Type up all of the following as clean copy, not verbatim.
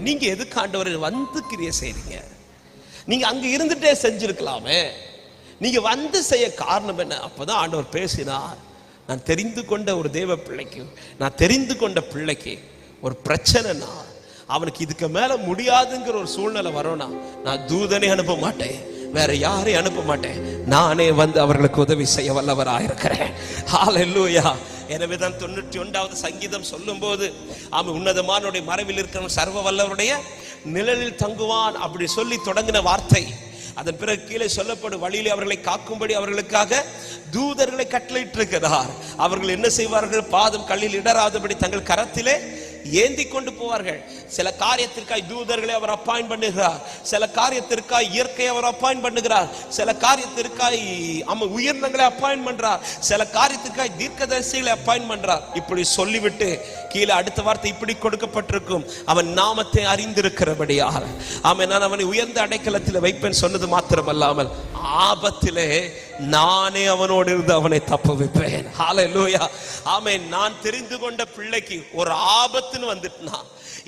நீங்க எதுக்கு ஆண்டவரை வந்து கிரியை செய்றீங்க? நீங்க அங்க இருந்துட்டே செஞ்சிருக்கலாமே. நீங்க வந்து செய்ய காரணம் என்ன? அப்பதான் ஆண்டவர் பேசினார். நான் தெரிந்து கொண்ட ஒரு தேவ பிள்ளைக்கு, நான் தெரிந்து கொண்ட பிள்ளைக்கு ஒரு பிரச்சனைனா, அவனுக்கு இதுக்கு மேல முடியாதுங்கிற ஒரு சூழ்நிலை வரும்னா, நான் தூதனை அனுப்ப மாட்டேன், வேற யாரையும் அனுப்ப மாட்டேன், நானே வந்து அவர்களுக்கு உதவி செய்ய வல்லவராயிருக்கிறேன். ஹல்லேலூயா. எனவேதான் 91வது சங்கீதம் சொல்லும் போது, அவன் உன்னதமானுடைய மறைவில் இருக்கிற சர்வ வல்லவருடைய நிழலில் தங்குவான் அப்படி சொல்லி தொடங்கின வார்த்தை. அதன் பிறகு கீழே சொல்லப்படும், வழியிலே அவர்களை காக்கும்படி அவர்களுக்காக தூதர்களை கட்டளையிட்டிருக்கிறார். அவர்கள் என்ன செய்வார்கள்? பாதம் கல்லில் இடராதபடி தங்கள் கரத்திலே ஏந்தி கொண்டு போவார்கள். சில காரியத்திற்காய் தூதர்களை அவர் அப்பாயிண்ட் பண்ணுகிறார், சில காரியத்திற்காய் இயற்கையை அவர் அப்பாயிண்ட் பண்ணுகிறார், சில காரியத்திற்காய் உயிரினங்களை அப்பாயிண்ட் பண்றார், சில காரியத்திற்காய் தீர்க்கதரிசிகளை அப்பாயிண்ட் பண்றார். இப்படி சொல்லிவிட்டு கீழே அடுத்த வார்த்தை இப்படி கொடுக்கப்பட்டிருக்கும், அவன் நாமத்தை அறிந்திருக்கிறபடியாக நான் அவனை உயர்ந்த அடைக்கலத்தில் வைப்பேன் சொன்னது மாத்திரமல்லாமல், ஆபத்திலே நானே அவனோடு இருந்து அவனை தப்ப வைப்பேன். ஹல்லேலூயா. ஆமென். நான் தெரிந்து கொண்ட பிள்ளைக்கு ஒரு ஆபத்துன்னு வந்துட்டுனா,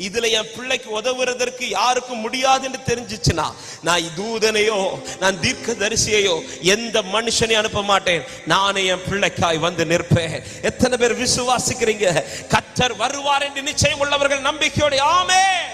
இதுல என் பிள்ளைக்கு உதவுறதற்கு யாருக்கும் முடியாது என்று தெரிஞ்சிச்சுனா, நான் தூதனையோ நான் தீர்க்கதரிசியையோ எந்த மனுஷனையும் அனுப்ப மாட்டேன், நானே என் பிள்ளைக்காய் வந்து நிற்பேன். எத்தனை பேர் விசுவாசிக்கிறீங்க? கர்த்தர் வருவார் என்று நிச்சயம் உள்ளவர்கள் நம்பிக்கையோடு ஆமென்.